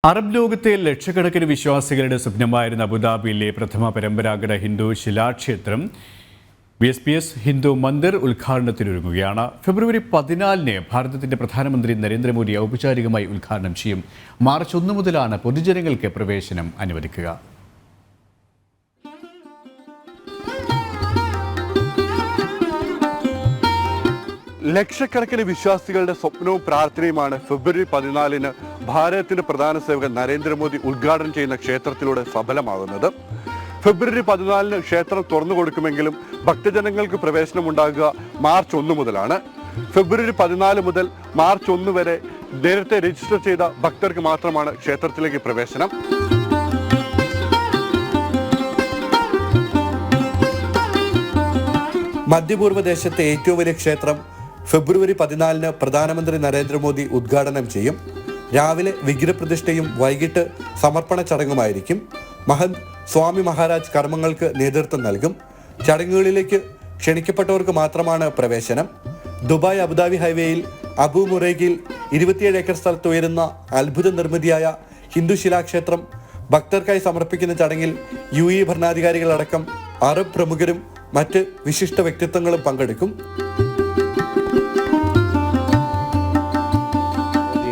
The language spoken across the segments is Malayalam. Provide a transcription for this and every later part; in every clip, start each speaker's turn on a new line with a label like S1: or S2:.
S1: അറബ് ലോകത്തെ ലക്ഷക്കണക്കിന് വിശ്വാസികളുടെ സ്വപ്നമായിരുന്ന അബുദാബിയിലെ പ്രഥമ പരമ്പരാഗത ഹിന്ദു ശിലാക്ഷേത്രം VSPS ഹിന്ദു മന്ദിർ ഉദ്ഘാടനത്തിനൊരുങ്ങുകയാണ്. ഫെബ്രുവരി 14-ന് ഭാരതത്തിന്റെ പ്രധാനമന്ത്രി നരേന്ദ്രമോദി ഔപചാരികമായി ഉദ്ഘാടനം ചെയ്യും. മാർച്ച് 1 മുതലാണ് പൊതുജനങ്ങൾക്ക് പ്രവേശനം അനുവദിക്കുക.
S2: ലക്ഷക്കണക്കിന് വിശ്വാസികളുടെ സ്വപ്നവും പ്രാർത്ഥനയുമാണ് ഫെബ്രുവരി 14-ന് ഭാരതത്തിന്റെ പ്രധാന സേവകൻ നരേന്ദ്രമോദി ഉദ്ഘാടനം ചെയ്യുന്ന ക്ഷേത്രത്തിലൂടെ സഫലമാകുന്നത്. ഫെബ്രുവരി 14-ന് ക്ഷേത്രം തുറന്നു കൊടുക്കുമെങ്കിലും ഭക്തജനങ്ങൾക്ക് പ്രവേശനം ഉണ്ടാകുക മാർച്ച് 1 മുതലാണ്. ഫെബ്രുവരി 14 മുതൽ മാർച്ച് 1 വരെ നേരത്തെ രജിസ്റ്റർ ചെയ്ത ഭക്തർക്ക് മാത്രമാണ് ക്ഷേത്രത്തിലേക്ക് പ്രവേശനം.
S3: മധ്യപൂർവ്വ ദേശത്തെ ഏറ്റവും വലിയ ക്ഷേത്രം ഫെബ്രുവരി 14-ന് പ്രധാനമന്ത്രി നരേന്ദ്രമോദി ഉദ്ഘാടനം ചെയ്യും. രാവിലെ വിഗ്രഹപ്രതിഷ്ഠയും വൈകിട്ട് സമർപ്പണ ചടങ്ങുമായിരിക്കും. മഹന്ത് സ്വാമി മഹാരാജ് കർമ്മങ്ങൾക്ക് നേതൃത്വം നൽകും. ചടങ്ങുകളിലേക്ക് ക്ഷണിക്കപ്പെട്ടവർക്ക് മാത്രമാണ് പ്രവേശനം. ദുബായ് അബുദാബി ഹൈവേയിൽ അബു മുറൈഖിൽ 27 ഏക്കർ സ്ഥലത്ത് ഉയരുന്ന അത്ഭുത നിർമ്മിതിയായ ഹിന്ദു ശിലാക്ഷേത്രം ഭക്തർക്കായി സമർപ്പിക്കുന്ന ചടങ്ങിൽ UAE ഭരണാധികാരികളടക്കം അറബ് പ്രമുഖരും മറ്റ് വിശിഷ്ട വ്യക്തിത്വങ്ങളും പങ്കെടുക്കും.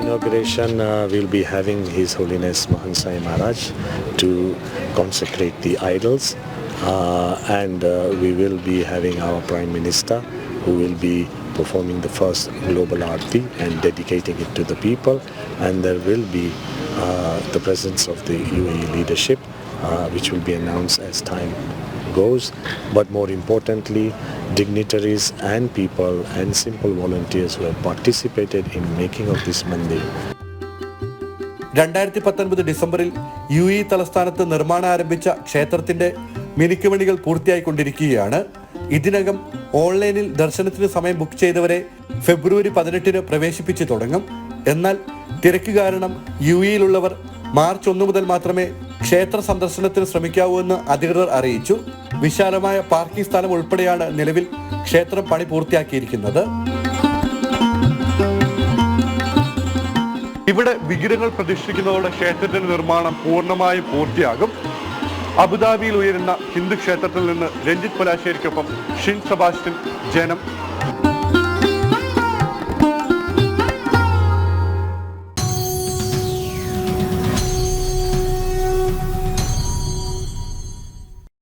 S4: Inauguration will be having His Holiness Mahant Sai Maharaj to consecrate the idols, and we will be having our Prime Minister who will be performing the first global aarti and dedicating it to the people, and there will be the presence of the UAE leadership which will be announced as time goes, but more importantly dignitaries and people and simple volunteers who have participated in making of this mandir.
S3: 2019 ഡിസംബറിൽ UAE തലസ്ഥാനത്ത് നിർമ്മാണം ആരംഭിച്ച ക്ഷേത്രത്തിന്റെ മിനുക്കുപണികൾ പൂർത്തിയായിക്കൊണ്ടിരിക്കുകയാണ്. ഇതിനകം ഓൺലൈനിൽ ദർശനത്തിന് സമയം ബുക്ക് ചെയ്തവരെ ഫെബ്രുവരി 18-ന് പ്രവേശിപ്പിച്ചു തുടങ്ങും. എന്നാൽ തിരക്ക് കാരണം UAEയിലുള്ളവർ മാർച്ച് 1 മുതൽ മാത്രമേ ക്ഷേത്ര സന്ദർശനത്തിന് ശ്രമിക്കാവൂ എന്ന് അധികൃതർ അറിയിച്ചു. വിശാലമായ പാർക്കിംഗ് സ്ഥലം ഉൾപ്പെടെയാണ് നിലവിൽ ക്ഷേത്രം പണി പൂർത്തിയാക്കിയിരിക്കുന്നത്.
S2: ഇവിടെ വിഗ്രഹങ്ങൾ പ്രതിഷ്ഠിക്കുന്നതോടെ ക്ഷേത്രത്തിന്റെ നിർമ്മാണം പൂർണ്ണമായും പൂർത്തിയാകും. അബുദാബിയിൽ ഉയരുന്ന ഹിന്ദു ക്ഷേത്രത്തിൽ നിന്ന് രഞ്ജിത്ത് പലാശ്ശേരിക്കൊപ്പം ഷിൻ സെബാസ്റ്റ്യൻ, ജനം,